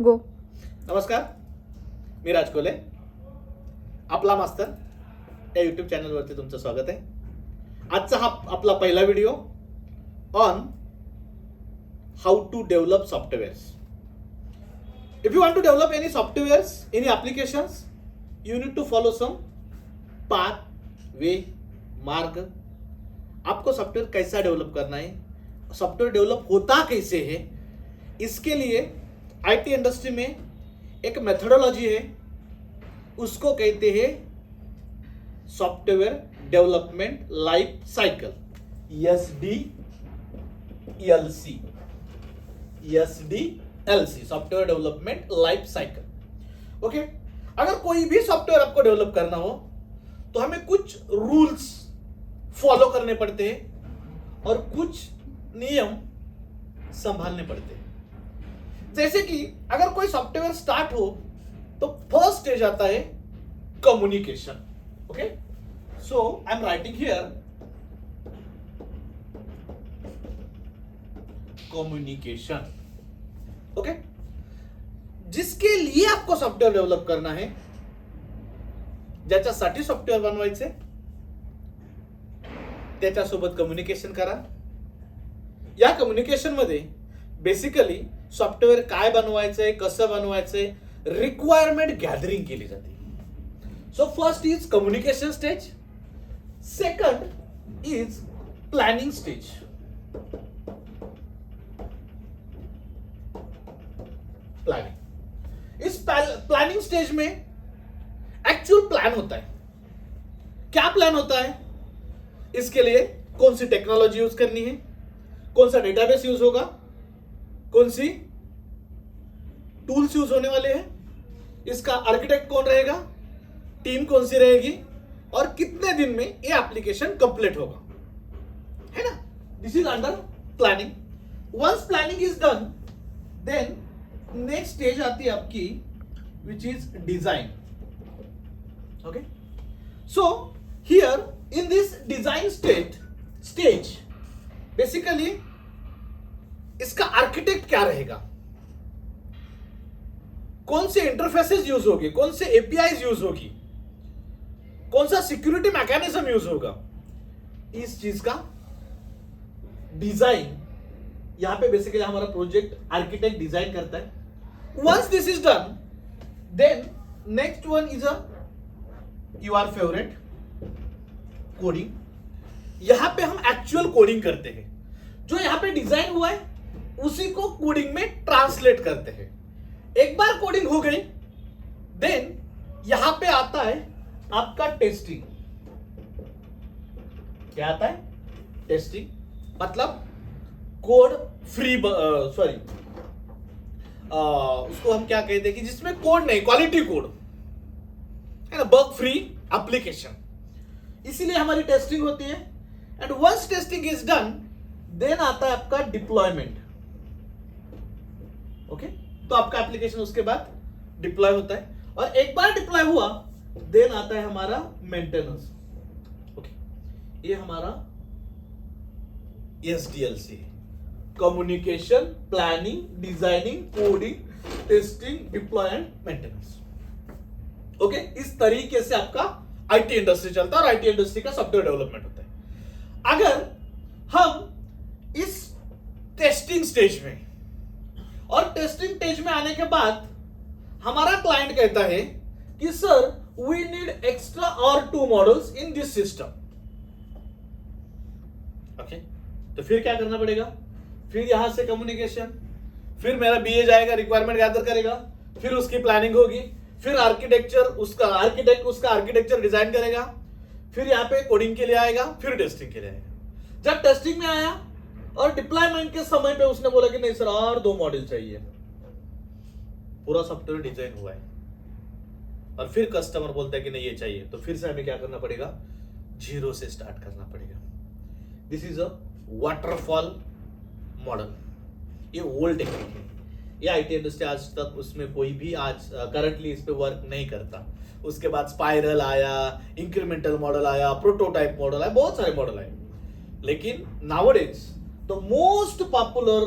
गो. नमस्कार, मी राज कोले. आपला मास्तर या यूट्यूब चॅनलवरती तुमचं स्वागत आहे. आजचा हा आपला पहिला video on how to develop softwares. If you want to develop any softwares, any applications, you need to follow some path, way, मार्ग. आपको सॉफ्टवेयर कैसा डेवलप करना है, सॉफ्टवेयर डेवलप होता कैसे है, इसके लिए आईटी इंडस्ट्री में एक मेथोडोलॉजी है, उसको कहते हैं software development life cycle, SDLC, software development life cycle. Okay, अगर कोई भी सॉफ्टवेयर आपको डेवलप करना हो तो हमें कुछ रूल्स फॉलो करने पड़ते हैं और कुछ नियम संभालने पड़ते हैं. जैसे कि अगर कोई सॉफ्टवेयर स्टार्ट हो तो फर्स्ट स्टेज आता है communication. Okay, so I am writing here communication. Okay, जिसके लिए आपको सॉफ्टवेअर डेव्हलप करना है, ज्याच्यासाठी सॉफ्टवेअर बनवायचे, त्याच्यासोबत कम्युनिकेशन करा. या कम्युनिकेशन मध्ये बेसिकली सॉफ्टवेअर काय बनवायचंय, कसं बनवायचंय, रिक्वायरमेंट गॅदरिंग केली जाते. So first is communication stage, second is planning stage. Planning, इस प्लानिंग स्टेज में एक्चुअल प्लान होता है. क्या प्लान होता है, इसके लिए कौन सी टेक्नोलॉजी यूज करनी है, कौन सा डेटाबेस यूज होगा, कौन सी टूल्स यूज होने वाले हैं, इसका आर्किटेक्ट कौन रहेगा, टीम कौन सी रहेगी, और कितने दिन में ये एप्लीकेशन कंप्लीट होगा, है ना. This is under planning. Once planning is done, then next stage आती है आपकी, which is design. Okay, so here in this design stage basically इसका आर्किटेक्ट क्या रहेगा, कौन से इंटरफेसेस यूज होगी, कौन से एपीआईज यूज होगी, कौन सा सिक्योरिटी मैकेनिज्म यूज होगा, इस चीज का डिजाइन यहां पे बेसिकली हमारा प्रोजेक्ट आर्किटेक्ट डिजाइन करता है. Once this is done, then next one is a your favourite coding. यहां पे हम एक्चुअल कोडिंग करते हैं. जो यहां पे डिजाइन हुआ है उसी को कोडिंग में ट्रांसलेट करते हैं. एक बार कोडिंग हो गई, देन यहां पे आता है आपका टेस्टिंग. क्या आता है, टेस्टिंग. मतलब कोड फ्री, सॉरी, उसको हम क्या कहते हैं कि जिसमें कोड नहीं, क्वालिटी कोड है ना, बग फ्री एप्लीकेशन. इसीलिए हमारी टेस्टिंग होती है. And once testing is done, then आता है आपका डिप्लॉयमेंट. ओके, तो आपका एप्लीकेशन उसके बाद डिप्लॉय होता है, और एक बार डिप्लॉय हुआ, देन आता है हमारा मेंटेनेंस. ओके, ये हमारा SDLC, communication, planning, designing, coding, testing, deploy and maintenance. Okay, इस तरीके से आपका आईटी इंडस्ट्री चलता है और आईटी इंडस्ट्री का सॉफ्टवेयर डेवलपमेंट होता है. अगर हम इस टेस्टिंग स्टेज में, और टेस्टिंग स्टेज में आने के बाद हमारा क्लाइंट कहता है कि सर वी नीड एक्स्ट्रा और 2 models in this system. Okay, तो फिर क्या करना पड़ेगा, फिर यहां से कम्युनिकेशन, फिर मेरा बीए जाएगा, रिक्वायरमेंट गैदर करेगा, फिर उसकी प्लानिंग होगी, फिर आर्किटेक्चर, उसका आर्किटेक्चर डिजाइन करेगा, फिर यहाँ पे कोडिंग के लिए आएगा, फिर टेस्टिंग के लिए आएगा. जब टेस्टिंग में आया और डिप्लॉयमेंट के समय पे उसने बोला कि नहीं सर और 2 मॉड्यूल चाहिए, पूरा सॉफ्टवेयर डिजाइन हुआ है, और फिर कस्टमर बोलता है कि नहीं ये चाहिए, तो फिर से हमें क्या करना पड़ेगा, जीरो से स्टार्ट करना पड़ेगा. This is a waterfall model. ये ओल्ड टेक्निक है. ये आईटी इंडस्ट्री आज तक उसमें कोई भी आज करंटली इस पे वर्क नहीं करता. उसके बाद स्पाइरल आया, इंक्रीमेंटल मॉडल आया, प्रोटोटाइप मॉडल आया, बहुत सारे मॉडल आए. लेकिन nowadays the most popular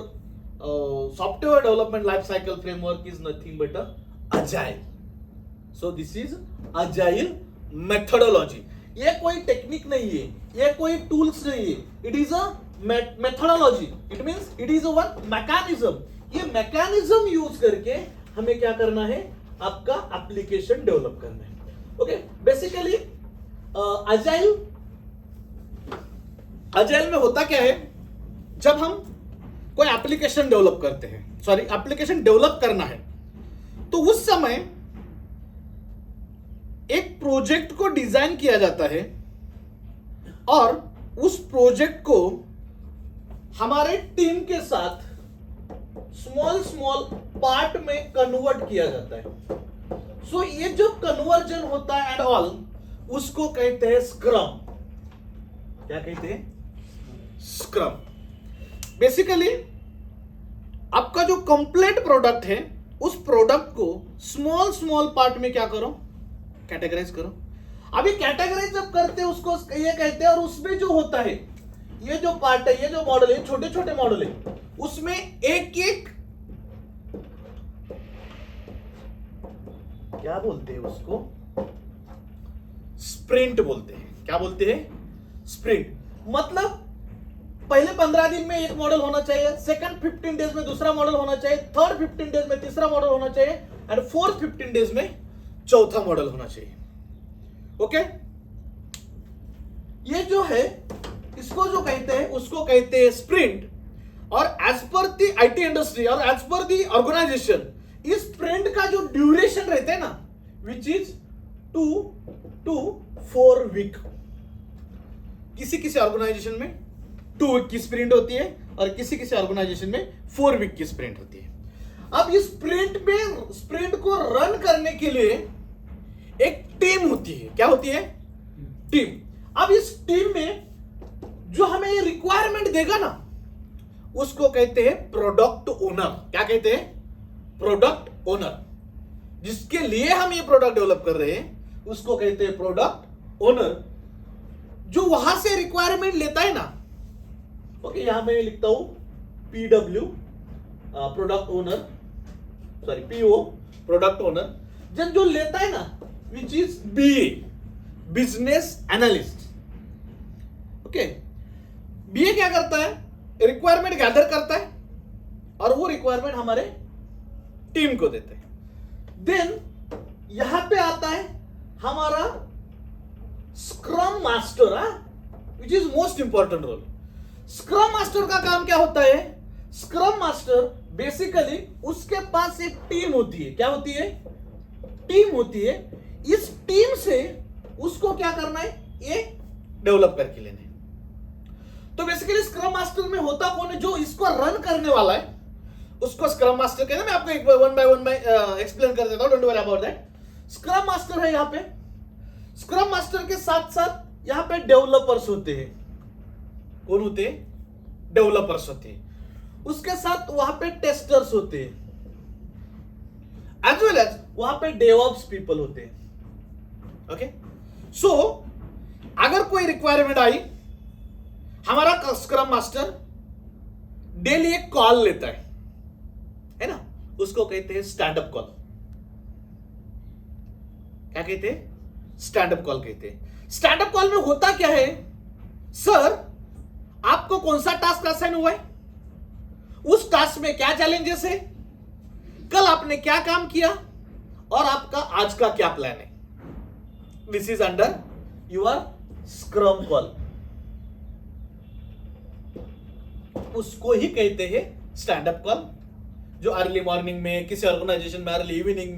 software development life cycle framework is nothing but agile. So this is agile methodology. ये कोई टेक्निक नहीं है, ये कोई टूल्स नहीं है, it is a methodology. It means it is a one mechanism. ये mechanism use करके हमें क्या करना है, आपका एप्लीकेशन डेवलप करना है. ओके, बेसिकली अजाइल में होता क्या है, जब हम कोई एप्लीकेशन डेवलप करते हैं, एप्लीकेशन डेवलप करना है, तो उस समय एक प्रोजेक्ट को डिजाइन किया जाता है और उस प्रोजेक्ट को हमारे टीम के साथ स्मॉल पार्ट में कन्वर्ट किया जाता है. सो ये जो कन्वर्जन होता है एंड ऑल, उसको कहते हैं स्क्रम. क्या कहते हैं? स्क्रम. बेसिकली आपका जो कंप्लीट प्रोडक्ट है, उस प्रोडक्ट को स्मॉल पार्ट में क्या करो, कैटेगराइज करो. अभी कैटेगराइज जब करते हैं उसको ये कहते हैं, और उसमें जो होता है, ये जो पार्ट है, ये जो मॉडल है, छोटे छोटे मॉडल है, उसमें एक एक क्या बोलते हैं उसको, स्प्रिंट बोलते हैं. क्या बोलते हैं? स्प्रिंट. मतलब पहले 15 दिन में एक मॉडल होना चाहिए, सेकंड 15 डेज में दूसरा मॉडल होना चाहिए, थर्ड 15 डेज में तीसरा मॉडल होना चाहिए, एंड फोर्थ 15 डेज में चौथा मॉडल होना चाहिए. ओके, ये जो है, इसको जो कहते हैं, उसको कहते हैं स्प्रिंट. और as per the IT industry और एज पर दी ऑर्गेनाइजेशन, इस स्प्रिंट का जो ड्यूरेशन रहते हैं ना, विच इज 2 to 4 वीक. किसी ऑर्गेनाइजेशन में 2 वीक की स्प्रिंट होती है और किसी ऑर्गेनाइजेशन में 4 वीक की स्प्रिंट होती है. अब इस स्प्रिंट को रन करने के लिए एक टीम होती है. क्या होती है? टीम. अब इस टीम में जो हमें ये रिक्वायरमेंट देगा ना, उसको कहते हैं प्रोडक्ट ओनर. क्या कहते हैं? Product owner. जिसके लिए हम ये प्रोडक्ट डेवलप कर रहे हैं, उसको कहते हैं प्रोडक्ट ओनर. जो वहां से रिक्वायरमेंट लेता है ना, ओके, यहां मैं लिखता हूं PW product owner, PO product owner. जब जो लेता है ना, which is BA business analyst. Okay, BA क्या करता है? रिक्वायरमेंट गैदर करता है और वो रिक्वायरमेंट हमारे टीम को देते हैं. देन यहां पे आता है हमारा scrum master, which is most important role. Scrum master का काम क्या होता है? स्क्रम मास्टर बेसिकली उसके पास एक टीम होती है. क्या होती है? टीम होती है. इस टीम से उसको क्या करना है? ये डेवलप करके लेने. तो बेसिकली स्क्रम मास्टर में होता कौन है? जो इसको रन करने वाला है, उसको स्क्रम मास्टर कहते हैं. मैं आपको एक वन बाय एक्सप्लेन कर देता हूं, don't worry about that. Scrum master है यहां पे. स्क्रम मास्टर के साथ साथ यहां पे डेवलपर्स होते हैं. कौन होते हैं? डेवलपर्स होते हैं. उसके साथ वहां पे टेस्टर्स होते हैं, एज वेल एज वहां पे डेवऑप्स पीपल होते हैं. ओके, सो अगर कोई रिक्वायरमेंट आई, हमारा स्क्रम मास्टर डेली एक कॉल लेता है ना, उसको कहते हैं स्टैंड अप कॉल. क्या कहते हैं? स्टैंड अप कॉल कहते हैं. स्टैंड अप कॉल में होता क्या है? सर, आपको कौन सा टास्क असाइन हुआ है, उस टास्क में क्या चैलेंजेस है, कल आपने क्या काम किया, और आपका आज का क्या प्लान है. This is under your scrum call. उसको ही कहते हैं स्टैंड अप कॉल. जो अर्ली मॉर्निंग में, किसी ऑर्गेनाइजेशन में अर्ली इवनिंग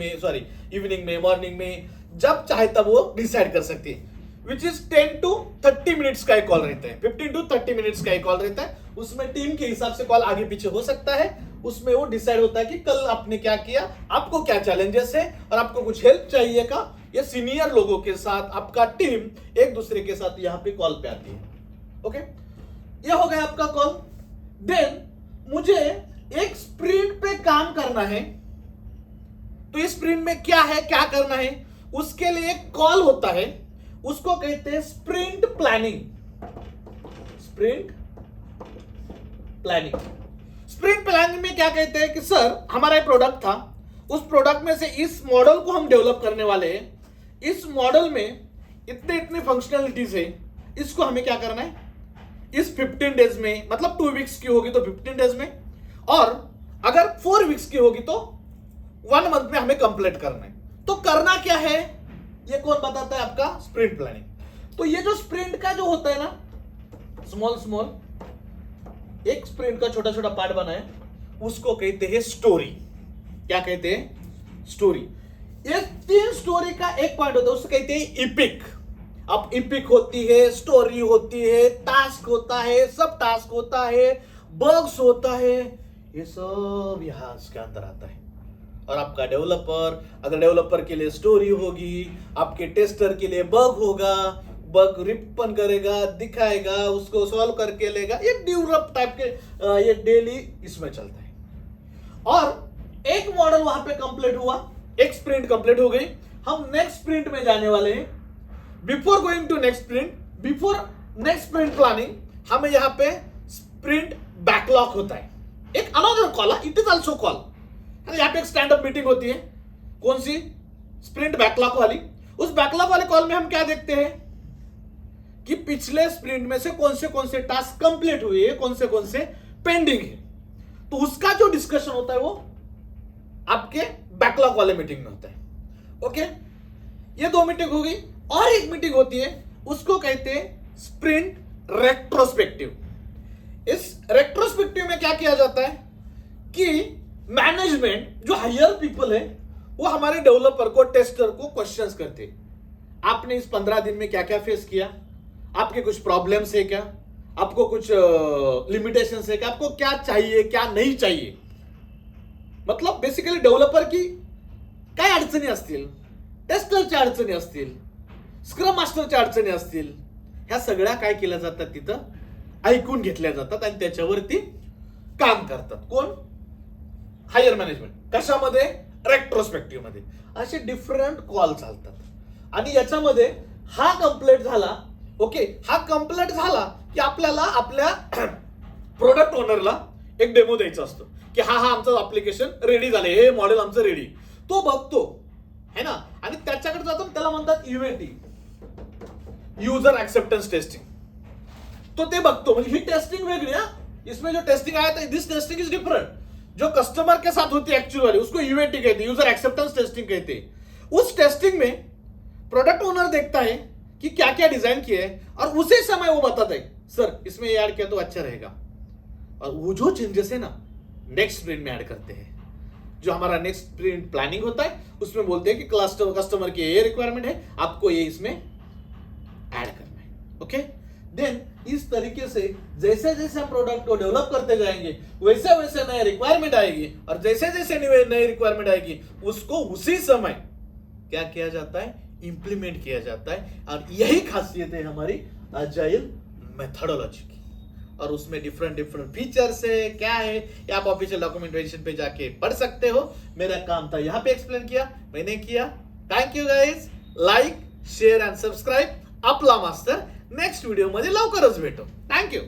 में, मॉर्निंग में, जब चाहे तब वो डिसाइड कर सकती है. विच इज 10 to 30 मिनट्स का एक कॉल रहता है, 15 to 30 मिनट्स का एक कॉल रहता है. उसमें टीम के हिसाब से कॉल आगे पीछे हो सकता है. उसमें वो डिसाइड होता है कि कल आपने क्या किया, आपको क्या चैलेंजेस है, और आपको कुछ हेल्प चाहिए का. ये सीनियर लोगों के साथ आपका टीम एक दूसरे के साथ यहां पे कॉल पे आती है. ओके, ये हो गया आपका कॉल. देन मुझे एक स्प्रिंट पे काम करना है. तो इस स्प्रिंट में क्या है, क्या करना है, उसके लिए एक कॉल होता है. उसको कहते हैं sprint planning. Sprint planning. Sprint planning में क्या कहते हैं कि सर हमारा एक प्रोडक्ट था, उस प्रोडक्ट में से इस मॉडल को हम डेवलप करने वाले हैं, इस मॉडल में इतने इतनी फंक्शनलिटीज है, इसको हमें क्या करना है इस 15 डेज में, मतलब 2 वीक्स की होगी तो 15 डेज में, और अगर 4 वीक्स की होगी तो 1 मंथ में हमें कंप्लीट करना है। तो करना क्या है ये कौन बताता है? आपका स्प्रिंट प्लानिंग। तो ये जो स्प्रिंट का जो होता है ना, स्मॉल एक स्प्रिंट का छोटा छोटा पार्ट बना है, उसको कहते हैं स्टोरी। क्या कहते हैं? स्टोरी। ये 3 स्टोरी का एक पॉइंट होता है, उसको कहते हैं इपिक। अब इपिक होती है, स्टोरी होती है, टास्क होता है, सब टास्क होता है, बग्स होता है, ये सब यहां इसके अंदर आता है। और आपका डेवलपर, अगर डेवलपर के लिए स्टोरी होगी, आपके टेस्टर के लिए बग होगा, बग रिपन करेगा, दिखाएगा, उसको सॉल्व करके लेगा, ये डेवलप टाइप के ये डेली इसमें चलता है। और एक मॉडल वहां पे कंप्लीट हुआ, एक स्प्रिंट कंप्लीट हो गई, हम नेक्स्ट स्प्रिंट में जाने वाले हैं। Before going to next sprint, before next sprint planning, हमें यहाँ पे स्प्रिंट बैकलॉग होता है, एक another call, it is also call. यहाँ पे एक स्टैंड अप मीटिंग होती है, कौन सी? स्प्रिंट बैकलॉग वाली। उस बैकलॉग वाले कॉल में हम क्या देखते हैं कि पिछले स्प्रिंट में से कौन से टास्क कंप्लीट हुए हैं, कौन से पेंडिंग है। तो उसका जो डिस्कशन होता है वो आपके बैकलॉग वाले मीटिंग में होता है। ओके, ये 2 मीटिंग हो गई, और एक मीटिंग होती है, उसको कहते हैं स्प्रिंट रेट्रोस्पेक्टिव। इस रेट्रोस्पेक्टिव में क्या किया जाता है कि मैनेजमेंट जो हायर पीपल है वो हमारे डेवलपर को, टेस्टर को क्वेश्चंस करते, आपने इस 15 दिन में क्या क्या फेस किया, आपके कुछ प्रॉब्लम्स है क्या, आपको कुछ लिमिटेशंस है क्या, आपको क्या चाहिए क्या नहीं चाहिए। मतलब बेसिकली डेव्हलपर की काय अडचणी असतील, टेस्टरच्या अडचणी असतील, स्क्रम मास्टरच्या अडचणी असतील, ह्या सगळ्या काय केल्या जातात तिथं ऐकून घेतल्या जातात आणि त्याच्यावरती काम करतात कोण? Higher management. कशामध्ये? रेट्रोस्पेक्टिव्ह मध्ये. असे डिफरंट कॉल चालतात आणि याच्यामध्ये हा कंप्लीट झाला. ओके, हा कंप्लीट झाला की आपल्याला आपल्या प्रोडक्ट ओनरला एक डेमो द्यायचा असतो की हा आमचं ऍप्लिकेशन रेडी झाले, हे मॉडेल आमचं रेडी. तो बघतो है ना, आणि त्याच्याकडे जातो, त्याला म्हणतात यूएटी, यूजर एक्सेप्टन्स टेस्टिंग. तो ते बघतो, म्हणजे ही टेस्टिंग वेगळी है, इसमें जो टेस्टिंग आया था दिस टेस्टिंग इज डिफरेंट. जो कस्टमर के साथ होती है एक्चुअल वाली उसको यूएटी कहते हैं, यूजर एक्सेप्टेंस टेस्टिंग कहते हैं. उस टेस्टिंग में प्रोडक्ट ओनर देखता है कि क्या क्या डिजाइन किया है और उसी समय वो बताता है सर इसमें ऐड किया तो अच्छा रहेगा. और वो जो चेंजेस है ना नेक्स्ट स्प्रिंट में ऐड करते हैं. जो हमारा नेक्स्ट स्प्रिंट प्लानिंग होता है उसमें बोलते हैं कि कस्टमर की ये रिक्वायरमेंट है, आपको ये इसमें ऐड करना है. ओके, देन इस तरीके से जैसे जैसे हम प्रोडक्ट को डेवलप करते जाएंगे वैसे वैसे नए रिक्वायरमेंट आएगी, और जैसे जैसे नई रिक्वायरमेंट आएगी उसको उसी समय क्या किया जाता है, इंप्लीमेंट किया जाता है. और यही खासियत है हमारी अजाइल मेथोडोलॉजी की. और उसमें डिफरेंट फीचर्स है, क्या है, ये आप ऑफिशियल डॉक्यूमेंटेशन पे जाके पढ़ सकते हो. मेरा काम था यहाँ पे एक्सप्लेन किया, मैंने किया. Thank you guys. Like share and subscribe. आपला मास्तर नेक्स्ट व्हिडिओ मध्ये लवकरच भेटू. थँक्यू.